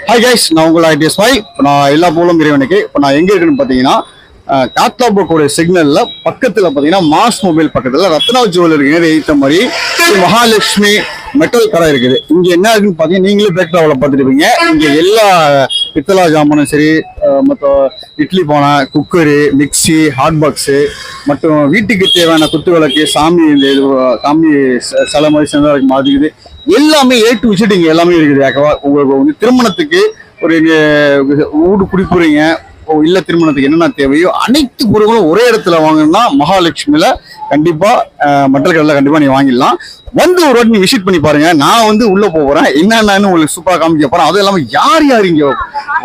Hi guys, நான் உங்களை IDS பாய். இப்போ நான் எல்லா போலும் இறைவனுக்கு இப்போ நான் எங்கே இருக்குன்னு பார்த்தீங்கன்னா காத்தாபுரக்கூடிய சிக்னலில் பக்கத்தில் பார்த்தீங்கன்னா மாஸ் மொபைல் பக்கத்தில் ரத்னா ஜுவல்லரி ஏற்ற மாதிரி மகாலட்சுமி மெட்டல் கடை இருக்குது. இங்கே என்ன இருக்குன்னு பார்த்தீங்கன்னா நீங்களே பேக் ட்ராவலில் பார்த்துருப்பீங்க. இங்கே எல்லா பித்தளா ஜாமானும் சரி, மற்ற இட்லி பானை, குக்கரு, மிக்சி, ஹாட் பாக்ஸு மற்றும் வீட்டுக்கு தேவையான குத்து விளக்கு, சாமி சாமி சிலை மாதிரி சேர்ந்த மாதிரி எல்லாமே ஏ டு விசிட் இங்கே எல்லாமே இருக்குது. உங்களுக்கு வந்து திருமணத்துக்கு ஒரு வீடு குடிப்புறீங்க, இல்ல திருமணத்துக்கு என்னென்ன தேவையோ அனைத்து பொருட்களும் ஒரே இடத்துல வாங்கணும்னா மகாலட்சுமியில கண்டிப்பா மெட்டல் கடையில் கண்டிப்பா நீங்க வாங்கிடலாம். வந்து ஒரு வாட்டி நீ விசிட் பண்ணி பாருங்க. நான் வந்து உள்ள போறேன், என்னென்னு உங்களுக்கு சூப்பரா காமிக்க போறேன். அதுவும் இல்லாம யார் இங்க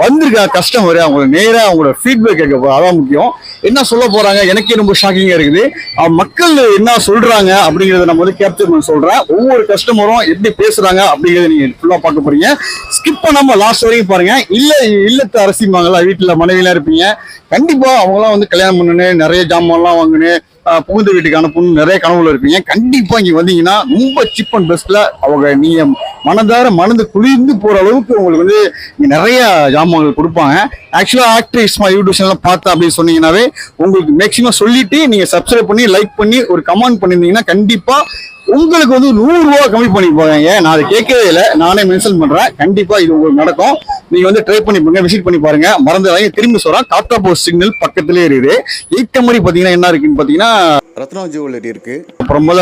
வந்திருக்க கஸ்டமர் அவங்களுக்கு நேரா அவங்களோட ஃபீட்பேக் கேட்க போறோம். அதான் முக்கியம். என்ன சொல்ல போறாங்க எனக்கே ரொம்ப ஷாக்கிங்கா இருக்குது. மக்கள் என்ன சொல்றாங்க அப்படிங்கறத நம்ம வந்து கேப்சர் பண்ண சொல்றேன். ஒவ்வொரு கஸ்டமரும் எப்படி பேசுறாங்க அப்படிங்கறத நீங்க ஃபுல்லா பார்க்க போறீங்க. ஸ்கிப் பண்ணாம லாஸ்ட் வரைக்கும் பாருங்க. இல்லத்து அரசிமாங்களா வீட்டுல மனைவிலாம் இருப்பீங்க, கண்டிப்பா அவங்களாம் வந்து கல்யாணம் பண்ணணும், நிறைய ஜாமான்லாம் வாங்கணும், புகுந்த வீட்டுக்கு அனுப்பணும், நிறைய கனவுல இருப்பீங்க. கண்டிப்பா இங்க வந்தீங்கன்னா ரொம்ப சீப் அண்ட் பெஸ்ட்ல அவங்க நீங்க மனது குளிர்ந்து போற அளவுக்கு உங்களுக்கு வந்து நிறைய ஜாமான்கள் கொடுப்பாங்க. ஆக்சுவலா ஆக்ட்ரிஸ் யூடியூப் சேனல் பார்த்தா அப்படின்னு சொன்னீங்கன்னாவே உங்களுக்கு மேக்சிமம் சொல்லிட்டு நீங்க சப்ஸ்கிரைப் பண்ணி லைக் பண்ணி ஒரு கமெண்ட் பண்ணிருந்தீங்கன்னா கண்டிப்பா உங்களுக்கு வந்து 100 ரூபா கம்மி பண்ணி போவாங்க. நான் அதை கேட்கவே இல்லை, நானே மென்ஷன் பண்றேன். கண்டிப்பா இது உங்களுக்கு நடக்கும். நீங்க வந்து ட்ரை பண்ணி பாருங்க, விசிட் பண்ணி பாருங்க. மறந்துடாங்க. திரும்பி சொல்றேன், காத்தாபுரம் சிக்னல் பக்கத்திலே இருக்குது. ஏற்ற மாதிரி பாத்தீங்கன்னா என்ன இருக்குன்னு பாத்தீங்கன்னா ரத்னா ஜுவல்லரி இருக்கு, அப்புறம் போல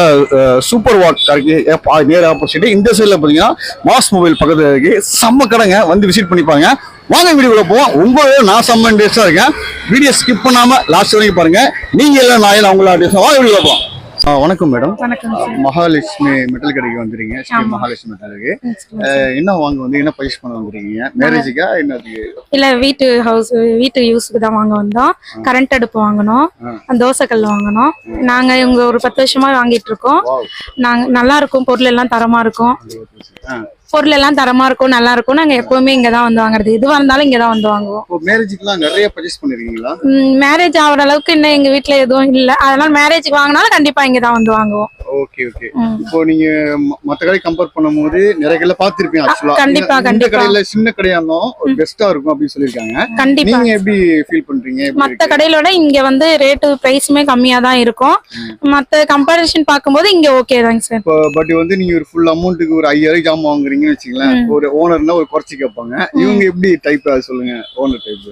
சூப்பர் வாக் இருக்கு நேர் ஆப்போசிட். இந்த சைட்ல பாத்தீங்கன்னா மாஸ் மொபைல் பக்கத்துல இருக்கு. செம்ம கடைங்க, வந்து விசிட் பண்ணிப்பாங்க. வாங்க வீடியோக்குள்ள போவோம். உங்களோட நான் செம்ம இன்ட்ரெஸ்டா இருக்கேன். வீடியோ ஸ்கிப் பண்ணாம லாஸ்ட் வரைக்கும் பாருங்க. நீங்க எல்லாம் நான் அவங்கள வாங்க வீடியோக்குள்ள போவோம். வணக்கம் மேடம். மகாலட்சுமி மெட்டல் கடைக்கு வந்துருங்க. ஸ்ரீ மகாலட்சுமி மெட்டலுக்கு என்ன வாங்க வந்து என்ன பர்ச்சேஸ் பண்ண வந்துருக்கீங்க? மேரேஜுக்கா என்னதுக்கு? இல்ல வீட்டு யூஸ்க்கு தான் வாங்க வந்தோம். கரண்ட் அடுப்பு வாங்கணும், தோசை கல் வாங்கணும். நாங்க இவங்க ஒரு 10 வருஷமா வாங்கிட்டு இருக்கோம். நாங்க நல்லா இருக்கும், பொருள் எல்லாம் தரமா இருக்கும். நல்லா இருக்கும். நாங்க எப்பவுமே இங்கதான் வந்து வாங்குறது. எதுவா இருந்தாலும் இங்கதான் வந்து வாங்குவோம். மேரேஜுக்குலாம் நிறைய பர்ச்சேஸ் பண்ணிருக்கீங்களா? மேரேஜ் ஆகிற அளவுக்கு இன்னும் எங்க வீட்டுல எதுவும் இல்ல. அதனால மேரேஜுக்கு வாங்கினாலும் கண்டிப்பா இங்கதான் வந்து வாங்குவோம். Okay okay. இப்போ நீங்க மத்த கடை கம்பேர் பண்ணும்போது நிறைய கடையில பாத்துருப்பீங்க. ஆக்சுவலா கண்டிப்பா இந்த கடையில சின்ன கடையா இருந்தாலும் பெஸ்டா இருக்கும் அப்படின்னு சொல்லிருக்காங்க. கண்டிப்பா. நீங்க எப்படி ஃபீல் பண்றீங்க? மத்த கடையிலோட இங்க வந்து ரேட்டு பிரைஸுமே கம்மியா தான் இருக்கும். மத்த கம்பேரிசன் பாக்கும்போது இங்க ஓகே தாங்க சார். பட் வந்து நீங்க ஒரு ஃபுல் அமௌண்ட்டுக்கு ஒரு 5000 ஜாமான் வாங்குறீங்கன்னு வச்சுங்களேன், ஒரு ஓனர்னா ஒரு குறைச்சி கேட்பாங்க. இவங்க எப்படி டைப் சொல்லுங்க? ஓனர் டைப்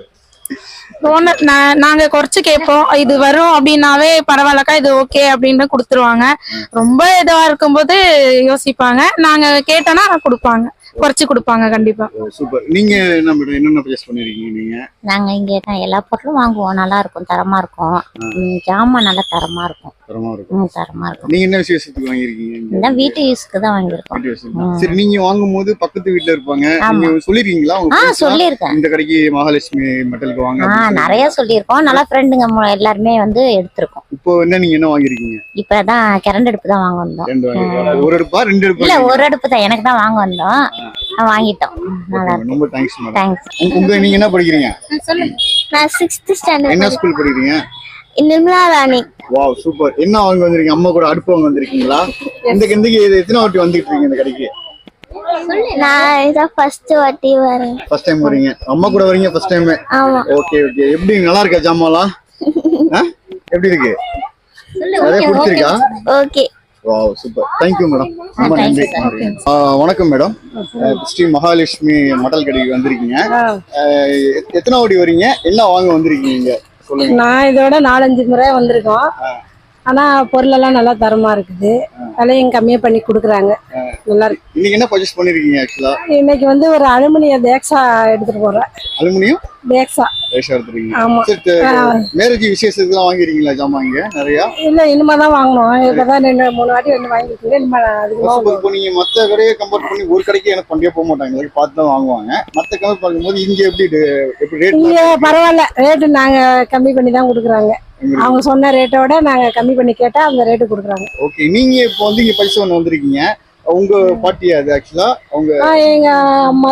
ஓனர் நாங்க குறைச்சு கேட்போம். இது வரும் அப்படின்னாவே பரவாயில்லக்கா, இது ஓகே அப்படின்னு கொடுத்துருவாங்க. ரொம்ப இதுவா இருக்கும்போது யோசிப்பாங்க. நாங்க கேட்டோம்னா கொடுப்பாங்க, குறைச்சு கொடுப்பாங்க கண்டிப்பா. சூப்பர். நீங்க என்ன பர்ச்சேஸ் பண்ணிருக்கீங்க? நீங்க நாங்க இங்க தான் எல்லா பொருளும் வாங்குவோம். நல்லா இருக்கும், தரமா இருக்கும். ஜாமான் நல்லா தரமா இருக்கும். தரமா இருக்கும். நீங்க என்ன விசேஷத்துக்கு வாங்கிருக்கீங்க? இந்த வீட்டு யூஸ்க்கு தான் வாங்கிருக்கோம். சரி, நீங்க வாங்கும் போது பக்கத்து வீட்டுல இருப்பாங்க, நீங்க சொல்லிருக்கீங்களா? சொல்லிருக்கேன், இந்த கடைக்கு மகாலட்சுமி மெட்டலுக்கு வாங்க நிறைய சொல்லியிருக்கோம். நல்லா ஃப்ரெண்டுங்க எல்லாருமே வந்து எடுத்திருக்கோம். இப்போ நீங்க என்ன வாங்கிருக்கீங்க? இப்பதான் கரண்ட் அடுப்பு தான் வாங்க வந்தோம். ஒரு அடுப்பா 2 அடுப்பு? இல்ல, ஒரு அடுப்பு தான். எனக்கு தான் வாங்க வந்தோம், வாங்கிட்டோம். நல்லா இருக்கு. ரொம்ப தேங்க்ஸ் மேடம். தேங்க்ஸ். நீங்க என்ன படிக்கிறீங்க? நான் 6th ஸ்டாண்டர்ட். என்ன ஸ்கூல் படிக்கிறீங்க? நிர்மலா ராணி. Wow, super. என்ன வாங்க வந்திருக்கீங்க? அம்மா கூட அடுப்பு வாங்க வந்திருக்கீங்களா? இந்த எத்தனை வாட்டி வந்துட்டு இருக்கீங்க இந்த கடைக்கு? நான் இதான் ஃபர்ஸ்ட் வாட்டி வரேன். ஃபர்ஸ்ட் டைம் வரீங்க? அம்மா கூட வரீங்க ஃபர்ஸ்ட் டைம்? ஆமா. Okay okay. எப்படி நல்லா இருக்கா ஜாமான்லாம்? எப்படி இருக்கு? நிறைய பிடிச்சிருக்கா? Okay. Wow, super. Thank you madam. ரொம்ப நன்றி. வணக்கம் மேடம். ஸ்ரீ மகாலட்சுமி மெட்டல் கடைக்கு வந்திருக்கீங்க. எத்தனை வாட்டி வரீங்க? என்ன வாங்க வந்திருக்கீங்க சொல்லுங்க. நான் இதோட 4-5 முறை வந்திருக்கோம். ஆனா பொருள் எல்லாம் நல்லா தரமா இருக்குது. விலையும் கம்மியா பண்ணி கொடுக்குறாங்க. நல்லா இருக்கு. இன்னைக்கு என்ன பர்ச்சேஸ் பண்ணிருக்கீங்க? ஆக்சுவலா இன்னைக்கு வந்து ஒரு அலுமினியம் தேக்ஸா எடுத்துட்டு போறேன். அலுமினியம் தேக்ஸா எடுத்துருக்கீங்க? ஆமா. மேரேஜ் விசேஷத்துக்குலாம் வாங்கிருக்கீங்களா ஜாமான் இங்க நிறைய? இல்ல, இனிமேதான் வாங்கணும். இப்பதான் 2-3 வாட்டி வாங்கிருக்கீங்க. இனிமே இப்போ நீங்க மத்த கடையை கம்பேர் பண்ணி ஒரு கடைக்கு எனக்கு பண்டிகை போக மாட்டாங்க, பார்த்து தான் வாங்குவாங்க. மத்த கம்பேர் பண்ணும்போது இங்க எப்படி ரேட்? இங்க பரவாயில்ல, ரேட்டு நாங்க கம்மி பண்ணி தான் கொடுக்குறாங்க. அவங்க சொன்ன ரேட்டோட நாங்க கம்மி பண்ணி கேட்டா அந்த ரேட்டு கொடுக்குறாங்க. ஓகே. நீங்க இப்போ வந்து இங்க பைசா ஒன்று வந்திருக்கீங்க. உங்க பாட்டி அது ஆக்சுவலா அவங்க எங்க அம்மா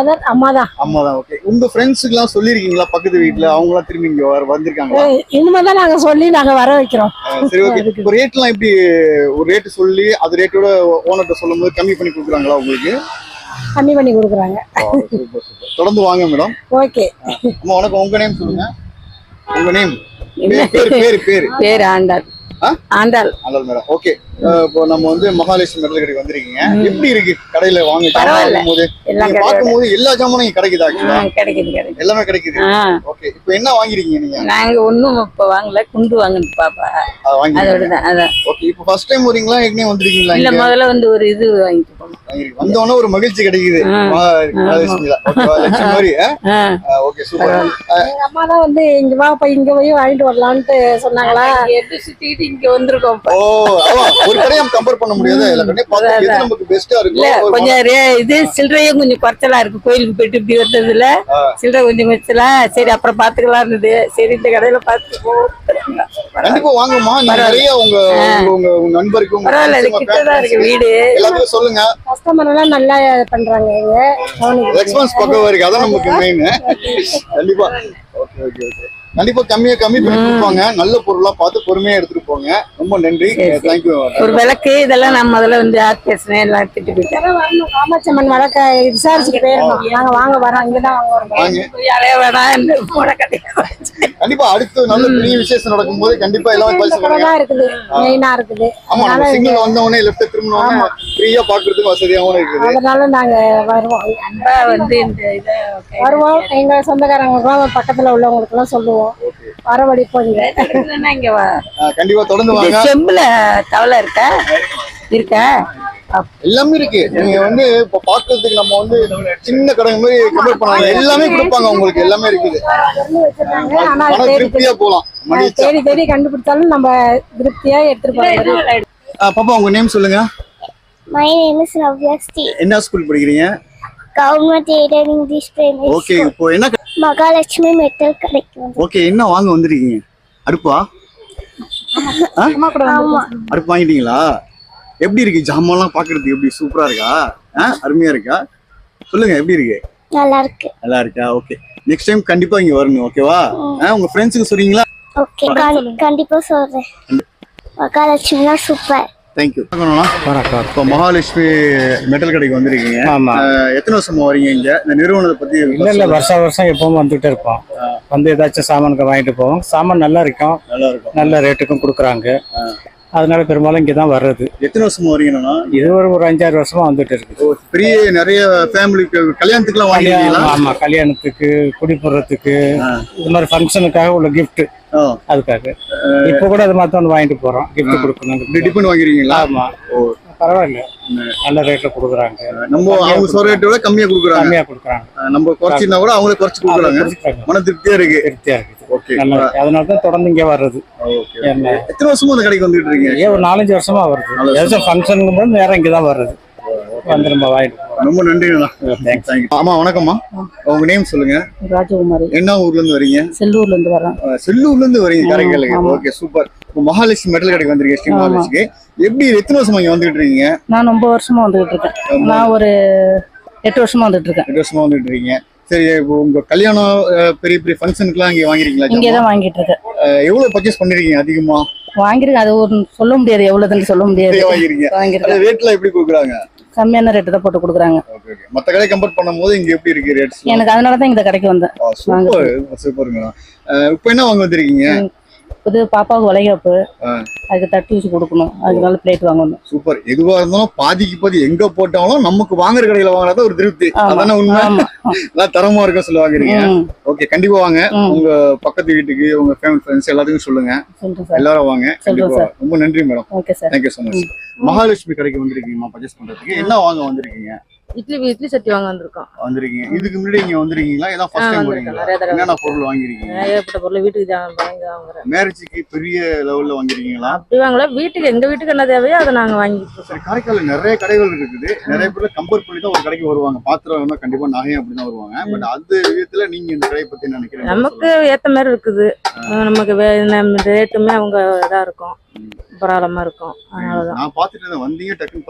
தான். ஓகே. உங்க ஃப்ரெண்ட்ஸுக்குலாம் சொல்லிருக்கீங்களா? பக்கத்து வீட்டுல அவங்களாம் திரும்பி இங்க வந்திருக்காங்களா? இனிமேதான் நாங்க சொல்லி நாங்க வர வைக்கிறோம். சரி, ஓகே. இப்போ ரேட்லாம் எப்படி? ஒரு ரேட் சொல்லி அது ரேட்டோட ஓனர்கிட்ட சொல்லும் போது கம்மி பண்ணி கொடுக்குறாங்களா உங்களுக்கு? கம்மி பண்ணி கொடுக்குறாங்க. தொடர்ந்து வாங்க மேடம். ஓகே. அம்மா வணக்கம், உங்க நேம் சொல்லுங்க. உங்க நேம் பேர் ஆண்டாள். ஆண்டாள் மேடம். ஓகே, இப்போ நம்ம வந்து மகாலட்சுமி மெட்டல் கடைக்கு வந்திருக்கீங்க. எப்படி இருக்கு கடையில வாங்க போது பார்க்கும்போது எல்லா ஜாமானும் கிடைக்குதா? கிடைக்குது எல்லாமே கிடைக்குது. ஓகே, இப்போ என்ன வாங்கிருக்கீங்க நீங்க? நாங்க ஒண்ணும் இப்ப வாங்கல, குண்டு வாங்கணும் பாப்பா. ஓகே, இப்போ ஃபர்ஸ்ட் டைம் வரீங்களா? ஏற்கனவே வந்திருக்கீங்களா? இல்ல, முதல்ல வந்து ஒரு இது வாங்கிட்டு போனோம். வந்தோடனே ஒரு மகிழ்ச்சி கிடைக்குது. Okay, super. எங்க அம்மா தான் வந்து இங்க வாப்பா, இங்க போய் வாங்கிட்டு வரலாம்னு சொன்னாங்களா, எடுத்து சுத்திட்டு இங்க வந்திருக்கோம். ஓ, ஒரு கடையை கம்பேர் பண்ண முடியாது. நமக்கு பெஸ்டா இருக்கு. கொஞ்சம் இது சில்லறையும் கொஞ்சம் குறைச்சலா இருக்கு. கோயிலுக்கு போயிட்டு இப்படி வந்ததுல சில்லறை கொஞ்சம் குறைச்சலா. சரி, அப்புறம் பாத்துக்கலாம் இருந்தது. சரி, இந்த கடையில பாத்து கண்டிப்பா வாங்கம்மா. நிறைய உங்க நண்பருக்கு கிட்டதான் இருக்கு வீடு. எல்லாத்தையும் சொல்லுங்க. கஸ்டமர் எல்லாம் நல்லா பண்றாங்க. ரெஸ்பான்ஸ் பக்கம் இருக்கு, அதான் நமக்கு மெயின். கண்டிப்பா. ஓகே ஓகே ஓகே, கண்டிப்பா கம்மி பண்ணி கொடுப்பாங்க. நல்ல பொருளா பார்த்து பொறுமையா எடுத்துட்டு போங்க. ரொம்ப நன்றி, தேங்க்யூ. ஒரு விளக்கு இதெல்லாம் நான் முதல்ல வந்து பேசுனேன், எல்லாம் எடுத்துட்டு போயிட்டேன். காமாட்சம்மன் விளக்க விசாரிச்சுட்டு போயிருந்தோம். நாங்க வாங்க வரோம், இங்கதான் கண்டிப்பா அடுத்து நல்ல பெரிய விசேஷம் நடக்கும் போது கண்டிப்பா எல்லாம் இருக்குது, மெயினா இருக்குது. ஆமா, சிக்னல் வந்தவொடனே லெஃப்ட் திரும்பினோம்னா ஃப்ரீயா பாக்குறதுக்கு வசதியாவும் இருக்குது. அதனால நாங்க வருவோம். வந்து இந்த இதை வருவோம். எங்க சொந்தக்காரங்க பக்கத்துல உள்ளவங்களுக்கு எல்லாம் சொல்லுவோம், வரவழைப்போம். இங்க கண்டிப்பா தொடர்ந்து வாங்க. செம்புல தவளை இருக்கா? எல்லாமே இருக்கு. நீங்க வந்து இப்ப பாக்குறதுக்கு நம்ம வந்து சின்ன கடை மாதிரி கம்பேர் பண்ணாங்க, எல்லாமே கொடுப்பாங்க உங்களுக்கு. எல்லாமே இருக்குது. திருப்தியா போலாம். தேடி தேடி கண்டுபிடிச்சாலும் நம்ம திருப்தியா எடுத்துட்டு போறோம். பாப்பா, உங்க நேம் சொல்லுங்க. My name is Navyasti. என்ன ஸ்கூல் படிக்கிறீங்க? Government Aided English Primary. Okay, இப்போ என்ன மகாலட்சுமி மெட்டல் கடைக்கு. ஓகே, என்ன வாங்க வந்திருக்கீங்க? அடுப்பா? அடுப்பு வாங்கிட்டீங்களா? எப்படி இருக்கு ஜாமான்லாம் பாக்குறதுக்கு? எப்படி சூப்பரா இருக்கா? அருமையா இருக்கா? சொல்லுங்க, எப்படி இருக்கு? நல்லா இருக்கு. நல்லா இருக்கா? ஓகே, நெக்ஸ்ட் டைம் கண்டிப்பா இங்க வரணும். ஓகேவா? உங்க ஃப்ரெண்ட்ஸுக்கு சொல்றீங்களா? ஓகே, கண்டிப்பா சொல்றேன். மகாலட்சுமினா சூப்பர். தேங்க்யூ. வணக்கம். இப்போ மகாலட்சுமி மெட்டல் கடைக்கு வந்திருக்கீங்க. ஆமா. எத்தனை வருஷமா வரீங்க இங்க? இந்த நிறுவனத்தை பத்தி? இல்ல வருஷம் எப்பவும் வந்துட்டு இருப்போம். வந்து ஏதாச்சும் சாமானுக்கு வாங்கிட்டு போவோம். சாமான் நல்லா இருக்கும், நல்ல ரேட்டுக்கும் கொடுக்குறாங்க. அதனால பெரும்பாலும் இங்கதான் வர்றது. எத்தனை வருஷமா வரீங்கன்னா? இது ஒரு 5-6 வருஷமா வந்துட்டு இருக்கு. பெரிய நிறைய ஃபேமிலிக்கு கல்யாணத்துக்கு எல்லாம் வாங்கிருக்கீங்களா? ஆமா, கல்யாணத்துக்கு, குடிபோறதுக்கு, இது மாதிரி ஃபங்க்ஷனுக்காக உள்ள கிஃப்ட், அதுக்காக இப்ப கூட அது மாதிரி ஒன்று வாங்கிட்டு போறோம். கிஃப்ட் கொடுக்கணும். டிபன் வாங்கிருக்கீங்களா? ஆமா. பரவாயில்ல, நல்ல ரேட்ல கொடுக்குறாங்க. நம்ம அவங்க சொல்ற ரேட்டை விட கம்மியா கொடுக்குறாங்க. நம்ம குறைச்சிருந்தா கூட அவங்களே குறைச்சு கொடுக்குறாங்க. மன திருப்தியா இருக்கு. ஓகே, அதனாலதான் தொடர்ந்து இங்க வர்றது. எத்தனை வருஷமா அந்த கடைக்கு வந்துட்டு இருக்கீங்க? ஒரு 4-5 வருஷமா வருது. ஏதாச்சும் ஃபங்க்ஷனுக்கு போது நேரம் இங்கதான் வர்றது. வந்து நம்ம வாங்கிட்டு. ரொம்ப நன்றிண்ணா. ஆமா, வணக்கம்மா. உங்க நேம் சொல்லுங்க. ராஜகுமாரி. என்ன ஊர்ல இருந்து வரீங்க? செல்லூர்ல இருந்து வரோம். செல்லூர்ல இருந்து வரீங்க காரைக்காலுக்கு? Okay, super. மகாலட்சுமி மெட்டல் கடைக்கு வந்திருக்கீங்க, ஸ்ரீ மகாலட்சுமிக்கு. எப்படி எத்தனை வருஷமா இங்க வந்துட்டு இருக்கீங்க? நான் 9 வருஷமா வந்துட்டு இருக்கேன். நான் ஒரு 8 வருஷமா வந்துட்டு இருக்கேன். 8 வருஷமா வந்துட்டு இருக்கீங்க. சரி, உங்க கல்யாணம் பெரிய பெரிய ஃபங்க்ஷனுக்குலாம் இங்க வாங்கிருக்கீங்களா? இங்கதான் வாங்கிட்டு இருக்கேன். எவ்வளவு பர்ச்சேஸ் பண்ணிருக்கீங்க? அதிகமா வாங்கிருக்கேன். அது ஒரு சொல்ல முடியாது, எவ்வளவுன்னு சொல்ல முடியாது. வாங்கிருக்கீங்க. ரேட்ல எப்படி கொடுக்குறாங்க? கம்மியான ரேட்டு தான் போட்டு கொடுக்குறாங்க. மத்த கடை கம்பேர் பண்ணும்போது இங்க எப்படி இருக்கு ரேட்ஸ்? எனக்கு அதனாலதான் இந்த கடைக்கு வந்தேன். சூப்பர் சூப்பருங்க. இப்போ என்ன வாங்க வந்திருக்கீங்க? புது பாப்பாவுக்கு வளைகாப்பு, அதுக்கு தட்டு வச்சு கொடுக்கணும். அதுக்கு பிளேட் வாங்கணும். சூப்பர். எதுவா இருந்தாலும் பாதிக்கு பாதி எங்க போட்டாலும் நமக்கு வாங்குற கடையில வாங்குறதா ஒரு திருப்தி. அதான உண்மை. நல்லா தரமா இருக்க சொல்ல வாங்குறீங்க. ஓகே, கண்டிப்பா வாங்க. உங்க பக்கத்து வீட்டுக்கு, உங்க ஃபேமிலி ஃப்ரெண்ட்ஸ் எல்லாத்துக்கும் சொல்லுங்க. எல்லாரும் வாங்க. கண்டிப்பா. ரொம்ப நன்றி madam. Thank you so much. Mahalakshmi கடைக்கு வந்திருக்கீங்கம்மா பர்ச்சேஸ் பண்றதுக்கு. என்ன வாங்க வந்திருக்கீங்க? இட்லி சட்டி வாங்க வந்திருக்கீங்க. இதுக்கு முன்னாடி இங்க வந்திருக்கீங்களா? இதான் ஃபர்ஸ்ட் டைம் வரீங்களா? என்னென்ன பொருள் வாங்கிருக்கீங்க? ஏகப்பட்ட பொருள் வீட்டுக்கு வாங்குறேன். மேரேஜுக்கு பெரிய லெவல்ல வாங்கிருக்கீங்களா? அப்படி வாங்கல, வீட்டுக்கு எங்க வீட்டுக்கு என்ன தேவையோ அதை நாங்க வாங்கிட்டு இருக்கோம். காரைக்கால்ல நிறைய கடைகள் இருக்குது. நிறைய பேர் கம்பேர் பண்ணி தான் ஒரு கடைக்கு வருவாங்க. பாத்திரம் வேணா கண்டிப்பா நகையும் அப்படிதான் வருவாங்க. பட் அந்த விதத்துல நீங்க இந்த கடையை பத்தி நினைக்கிறீங்க? நமக்கு ஏத்த மாதிரி இருக்குது. நமக்கு ரேட்டுமே அவங்க இதா இருக்கும், பரவாயில்லமா இருக்கும். அதனாலதான் நான் பாத்துட்டு வந்தீங்க, டக்குன்னு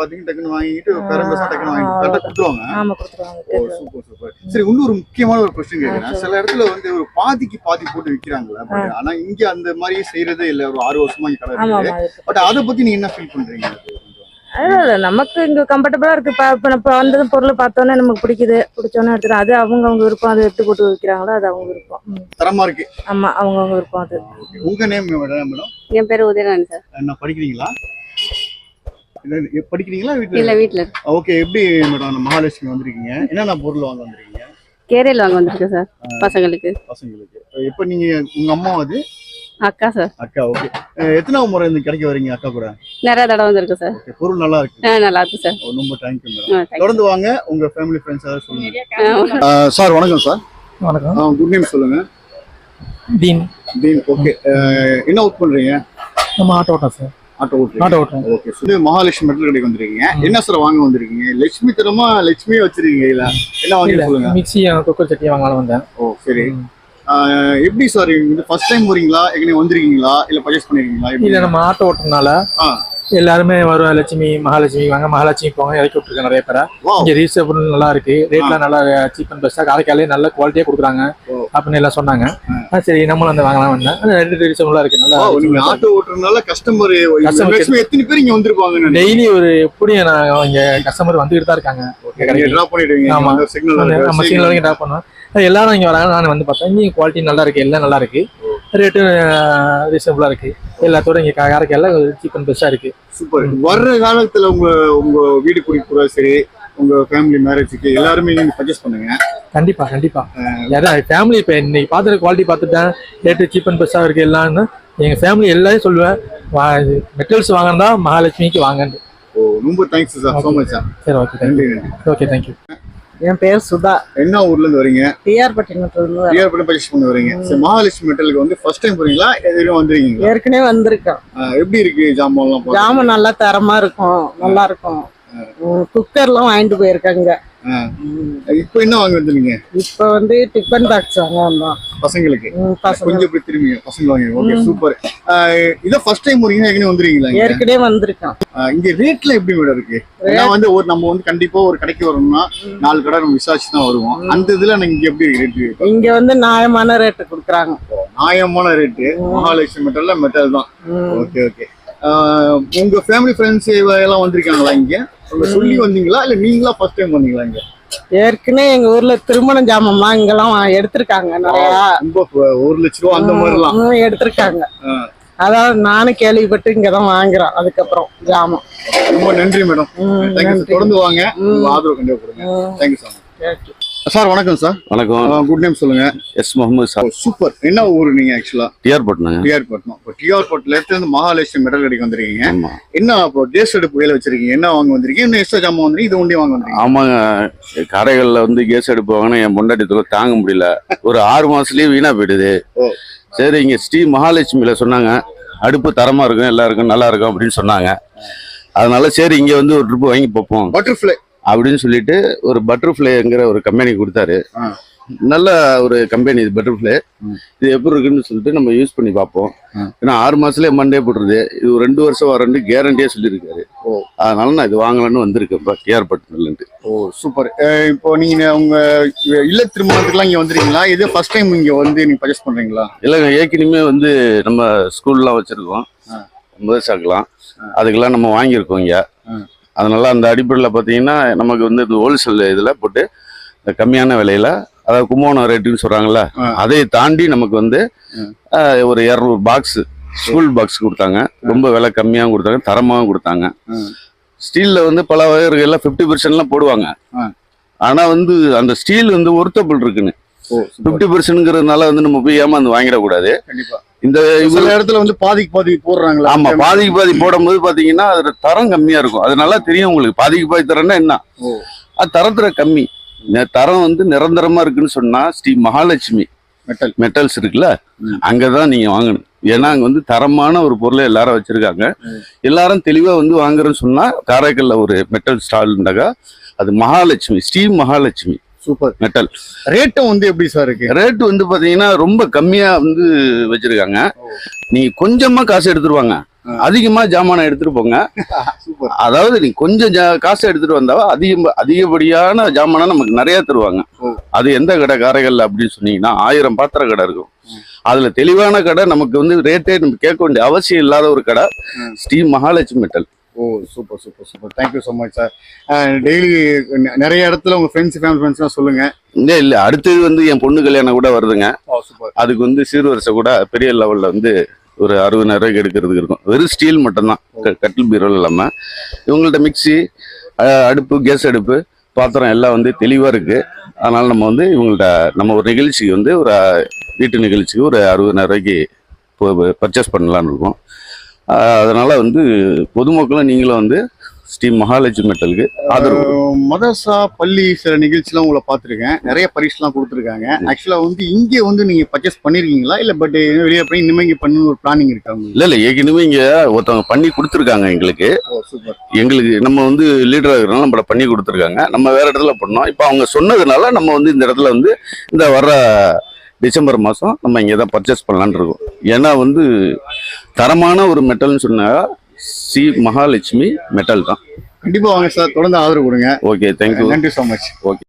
வாங்கிட்டு டக்குன்னு வாங்கிட்டு கொடுத்துருவாங்க. ஆமா, கொடுத்துருவாங்க. Super super. சரி, இன்னொரு முக்கியமான ஒரு கொஸ்டின் கேட்கிறேன். சில இடத்துல வந்து ஒரு பாதிக்கு பாதி போட்டு விக்கிறாங்களா? ஆனா இங்க அந்த மாதிரி செய்யறதே இல்ல. ஒரு 6 வருஷமா இங்க கடை இருக்கு. பட் அதை பத்தி நீங்க என்ன ஃபீல் பண்றீங்க? நமக்கு இங்க கம்ஃபர்டபுளா இருக்கு. இப்ப நம்ம வந்தது பொருள் பார்த்தோன்னே நமக்கு பிடிச்சோன்னே எடுத்துட்டு அது அவங்க விருப்பம். அது எடுத்து போட்டு வைக்கிறாங்களோ அது அவங்க விருப்பம். தரமா இருக்கு. ஆமா, அவங்க விருப்பம் அது. உங்க நேம் மேடம்? என் பேரு உதயநாராயணன் சார். என்ன படிக்கிறீங்களா? படிக்கிறீங்களா வீட்டுல? இல்ல, வீட்டுல. ஓகே. எப்படி மேடம் மகாலட்சுமி வந்திருக்கீங்க? என்னென்ன பொருள் வாங்க வந்திருக்கீங்க? கேரியல் வாங்க வந்திருக்கேன் சார் பசங்களுக்கு. இப்ப நீங்க உங்க அம்மா அது அக்கா சார். அக்கா. ஓகே. எத்தனாவது முறை இந்த கடைக்கு வரீங்க அக்கா கூட? நிறைய தடவை வந்திருக்கு சார். பொருள் நல்லா இருக்கு. நல்லா இருக்கு சார். ரொம்ப தேங்க்யூ மேடம். தொடர்ந்து வாங்க, உங்க ஃபேமிலி ஃப்ரெண்ட்ஸ் ஏதாவது சொல்லுங்க. சார் வணக்கம் சார். வணக்கம். குட் நேம் சொல்லுங்க. தீன். தீன். ஓகே. என்ன ஒர்க் பண்றீங்க? நம்ம ஆட்டோ ஓட்டோம் சார். ஆட்டோ ஓட்டுறேன். ஓகே. மகாலட்சுமி மெட்டல் கடைக்கு வந்திருக்கீங்க. என்ன சார் வாங்க வந்திருக்கீங்க? லட்சுமி தரமா லட்சுமியே வச்சிருக்கீங்க இல்ல? என்ன வாங்கி சொல்லுங்க. மிக்ஸி குக்கர் சட்டி வாங்கலாம் வந்தேன். ஓ சரி. எப்படி சார் ஃபர்ஸ்ட் டைம் வரீங்களா? ஏற்கனவே வந்திருக்கீங்களா இல்ல பர்ச்சேஸ் பண்ணிருக்கீங்களா? இல்ல, நம்ம ஆட்டோ ஓட்டுறதுனால எல்லாருமே வரும். லட்சுமி மகாலட்சுமி வாங்க, மகாலட்சுமி போங்க, இறக்கி விட்டுருக்கேன் நிறைய பேரை. இங்க ரீசனபிள் நல்லா இருக்கு, ரேட்லாம் நல்லா சீப் அண்ட் பெஸ்டா, காரைக்காலே நல்ல குவாலிட்டியா கொடுக்குறாங்க அப்படின்னு எல்லாம் சொன்னாங்க. சரி நம்மளும் அந்த வாங்கலாம் வந்தேன். ரெண்டு ரீசனபிளா இருக்கு. நல்லா ஆட்டோ ஓட்டுறதுனால கஸ்டமர் எத்தனை பேர் இங்க வந்திருப்பாங்க? டெய்லி ஒரு எப்படியும் நான் இங்க கஸ்டமர் வந்துகிட்டு தான் இருக்காங்க. ஆமா, நம்ம சிக்னல் வரைக்கும் டிராப் பண்ணுவோம். எல்லாரும் இங்க வராங்க. நான் வந்து பார்த்தேன், இங்க குவாலிட்டி நல்லா இருக்கு, எல்லாம் நல்லா இருக்கு, ரேட்டு ரீசனபிளா இருக்கு. எல்லாத்தோட இங்க காரைக்கால சீப் அண்ட் பெஸ்டா இருக்கு. சூப்பர். வர்ற காலத்துல உங்க வீடு குடிக்கூட சரி, உங்க ஃபேமிலி மேரேஜுக்கு எல்லாருமே நீங்க பர்ச்சேஸ் பண்ணுங்க. கண்டிப்பா கண்டிப்பா. யாராவது ஃபேமிலி இப்ப இன்னைக்கு பார்த்துட்டு குவாலிட்டி பார்த்துட்டேன், ரேட்டு சீப் அண்ட் பெஸ்டா இருக்கு எல்லாம்னு எங்க ஃபேமிலி எல்லாரும் சொல்லுவேன். மெட்டல்ஸ் வாங்கினா மகாலட்சுமிக்கு வாங்கன்னு. ரொம்ப thanks sir. So much sir. சரி, ஓகே, தேங்க்யூ. Okay, thank you. என் பேர் சுதா. என்ன ஊர்ல இருந்து வரீங்க? டிஆர் பட்டினத்துல பர்ச்சேஸ் பண்ண வரீங்க. சரி, மகாலட்சுமி மெட்டலுக்கு வந்து ஃபர்ஸ்ட் டைம் போறீங்களா? எதுவும் வந்திருக்கீங்களா? ஏற்கனவே வந்திருக்கோம். எப்படி இருக்கு ஜாமான்லாம்? ஜாமான் நல்லா தரமா இருக்கும், நல்லா இருக்கும். குக்கர்லாம் வாங்கிட்டு போயிருக்காங்க. இப்போ என்ன வாங்க வந்தீங்க? இப்ப வந்து டிஃபன் பாக்ஸ் வாங்க வந்தோம் பசங்களுக்கு. கொஞ்சம் இப்படி திரும்பி பசங்க வாங்க. Okay, super. இத ஃபர்ஸ்ட் டைம் வரீங்க? ஏற்கனவே வந்திருக்கீங்களா? ஏற்கனவே வந்திருக்கோம். இங்க ரேட்ல எப்படி மேடம் இருக்கு? நான் வந்து நம்ம வந்து கண்டிப்பா ஒரு கடைக்கு வரணும்னா 4 கடை நம்ம விசாரிச்சு தான் வருவோம். அந்த இதுல இங்க எப்படி ரேட்? இங்க வந்து நியாயமான ரேட்டு கொடுக்குறாங்க. நியாயமான ரேட்டு. மகாலட்சுமி மெட்டல்ல மெட்டல் தான். Okay okay. உங்க ஃபேமிலி ஃப்ரெண்ட்ஸ் எல்லாம் வந்திருக்காங்களா இங்க? சொல்லி வந்தீங்களா இல்ல நீங்களா ஃபர்ஸ்ட் டைம் வந்தீங்களா இங்க? ஏற்கனவே எங்க ஊர்ல திருமண ஜாமான் இங்கெல்லாம் எடுத்திருக்காங்க. நிறைய 1 லட்சம் ரூபா அந்த மாதிரி எல்லாம் எடுத்திருக்காங்க. அதாவது நானும் கேள்விப்பட்டு இங்கதான் வாங்குறேன். அதுக்கப்புறம் ஜாமான். ரொம்ப நன்றி மேடம். தொடர்ந்து வாங்க, ஆதரவு கண்டிப்பா கொடுங்க. Thank you sir. சார் வணக்கம் சார். வணக்கம். குட் நேம் சொல்லுங்க. Yes Mohammed sir. சூப்பர். என்ன ஊரு நீங்க? Actually TR Pattinam. TR Pattinam. TR பட்டினத்துல இருந்து மகாலட்சுமி மெட்டல் கடைக்கு வந்திருக்கீங்க. என்ன இப்போ கேஸ் அடுப்பு கையில வச்சிருக்கீங்க? என்ன வாங்க வந்திருக்கீங்க? இன்னும் எக்ஸ்ட்ரா ஜாமான் வந்திருக்கீங்க? இது ஒன்றே வாங்க வந்திருக்கீங்க? ஆமாங்க, கடைகள்ல வந்து கேஸ் அடுப்பு வாங்கினா என் பொண்டாட்டி தாங்க முடியல. ஒரு 6 மாசத்துலயே வீணா போயிடுது. சரி, இங்க ஸ்ரீ மகாலட்சுமியில சொன்னாங்க அடுப்பு தரமா இருக்கும், எல்லாம் இருக்கும், நல்லா இருக்கும் அப்படின்னு சொன்னாங்க. அதனால சரி இங்க வந்து ஒரு ட்ரிப் வாங்கி பார்ப்போம் பட்டர்ஃப்ளை அப்படின்னு சொல்லிட்டு ஒரு பட்டர்ஃப்ளைங்கிற ஒரு கம்பெனி கொடுத்தாரு. நல்ல ஒரு கம்பெனி இது பட்டர்ஃப்ளை. இது எப்படி இருக்குன்னு சொல்லிட்டு நம்ம யூஸ் பண்ணி பார்ப்போம். ஏன்னா 6 மாசத்துலயே மண்டே போட்டுருது. இது 2 வருஷம் வாரண்டி கேரண்டியா சொல்லியிருக்காரு. அதனால நான் இது வாங்கலான்னு வந்திருக்கேன் டிஆர் பட்டினம்ல. சூப்பர். இப்போ நீங்க உங்க இல்ல திருமணத்துக்குலாம் இங்க வந்துருக்கீங்களா? இது ஃபர்ஸ்ட் டைம் இங்க வந்து நீங்க பர்ச்சேஸ் பண்றீங்களா? இல்லைங்க, ஏற்கனவே வந்து நம்ம ஸ்கூல்லாம் வச்சிருக்கோம், மதர்சாக்கலாம், அதுக்கெல்லாம் நம்ம வாங்கியிருக்கோம் இங்க. அதனால அந்த அடிப்படையில் பார்த்தீங்கன்னா நமக்கு வந்து இது ஹோல்சேல் இதில் போட்டு கம்மியான விலையில, அதாவது கும்போணம் ரேட்டுன்னு சொல்றாங்கல்ல, அதை தாண்டி நமக்கு வந்து ஒரு 200 பாக்ஸ் ஸ்கூல் பாக்ஸ் கொடுத்தாங்க. ரொம்ப விலை கம்மியாகவும் கொடுத்தாங்க, தரமாகவும் கொடுத்தாங்க. ஸ்டீல்ல வந்து பல வகைகள்லாம் 50% போடுவாங்க. ஆனா வந்து அந்த ஸ்டீல் வந்து ஒர்த்தபிள் இருக்குன்னு 50%ங்கிறதுனால வந்து நம்ம போய் ஏமாந்து வாங்கிடக்கூடாது. கண்டிப்பா. இந்த இடத்துல வந்து பாதிக்கு பாதி போடுறாங்களா? ஆமா, பாதிக்கு பாதி போடும்போது பாத்தீங்கன்னா அதோட தரம் கம்மியா இருக்கும். அதனால தெரியும் உங்களுக்கு பாதிக்கு பாதி தரம்னா என்ன. அது தரத்துல கம்மி, தரம் வந்து நிரந்தரமா இருக்குன்னு சொன்னா ஸ்ரீ மகாலட்சுமி மெட்டல்ஸ் இருக்குல்ல, அங்கதான் நீங்க வாங்கணும். ஏன்னா அங்க வந்து தரமான ஒரு பொருளை எல்லாரும் வச்சிருக்காங்க. எல்லாரும் தெளிவா வந்து வாங்குறேன்னு சொன்னா காரைக்கால்ல ஒரு மெட்டல் ஸ்டால்னாக்கா அது மகாலட்சுமி, ஸ்ரீ மகாலட்சுமி சூப்பர் மெட்டல். ரேட்டும் வந்து எப்படி சார் இருக்கு? ரேட் வந்து பாத்தீங்கன்னா ரொம்ப கம்மியா வந்து வச்சிருக்காங்க. நீங்க கொஞ்சமா காசு எடுத்துருவாங்க, அதிகமா ஜாமான எடுத்துட்டு போங்க. அதாவது நீங்க கொஞ்சம் காசு எடுத்துட்டு வந்தா அதிகப்படியான ஜாமான நமக்கு நிறைய தருவாங்க. அது எந்த கடை காரைக்கால்ல அப்படின்னு சொன்னீங்கன்னா 1000 பாத்திர கடை இருக்கும். அதுல தெளிவான கடை நமக்கு வந்து ரேட்டே நம்ம கேட்க வேண்டிய அவசியம் இல்லாத ஒரு கடை Shri Mahalakshmi metal. Oh super super super, thank you so much sir. Daily நிறைய இடத்துல உங்க ஃபேமிலி ஃப்ரெண்ட்ஸ்லாம் சொல்லுங்க. இல்லை அடுத்தது வந்து என் பொண்ணு கல்யாணம் கூட வருதுங்க. சூப்பர். அதுக்கு வந்து சீர்வரிசை கூட பெரிய லெவலில் வந்து ஒரு 60,000 ரூபாய்க்கு எடுக்கிறதுக்கு இருக்கும். வெறும் ஸ்டீல் மட்டும்தான், கட்டில் பீரோல் இல்லாமல். இவங்கள்ட்ட மிக்ஸி, அடுப்பு, கேஸ் அடுப்பு, பாத்திரம் எல்லாம் வந்து தெளிவாக இருக்குது. அதனால் நம்ம வந்து இவங்கள்ட்ட நம்ம ஒரு நிகழ்ச்சிக்கு வந்து ஒரு வீட்டு நிகழ்ச்சிக்கு ஒரு 60,000 ரூபாய்க்கு பர்ச்சேஸ் பண்ணலான்னு இருக்கோம். அதனால் வந்து பொதுமக்களும் நீங்களும் வந்து ஸ்ரீ மகாலட்சுமி மெட்டலுக்கு ஆதரவு. மதரசா பள்ளி சில நிகழ்ச்சிலாம் உங்களை பார்த்துருக்கேன், நிறைய பரிசுலாம் கொடுத்துருக்காங்க. ஆக்சுவலாக வந்து இங்கே வந்து நீங்கள் பர்ச்சேஸ் பண்ணியிருக்கீங்களா, இல்லை பட் வெளியே போய் இனிமேல் இங்கே பண்ணணும் ஒரு பிளானிங் இருக்காங்க? இல்லை ஏற்கனவே இங்கே ஒருத்தவங்க பண்ணி கொடுத்துருக்காங்க எங்களுக்கு. சூப்பர். எங்களுக்கு நம்ம வந்து லீடராக இருக்கிறனால நம்மள பண்ணி கொடுத்துருக்காங்க. நம்ம வேற இடத்துல பண்ணோம். இப்போ அவங்க சொன்னதுனால நம்ம வந்து இந்த இடத்துல வந்து இந்த வர்ற டிசம்பர் மாதம் நம்ம இங்கே தான் பர்ச்சேஸ் பண்ணலான்னு இருக்கோம். ஏன்னா வந்து தரமான ஒரு மெட்டல்னு சொன்னா ஸ்ரீ மகாலட்சுமி மெட்டல் தான். கண்டிப்பாக வாங்க சார், தொடர்ந்து ஆதரவு கொடுங்க. Okay, thank you. நன்றி ஸோ மச். ஓகே.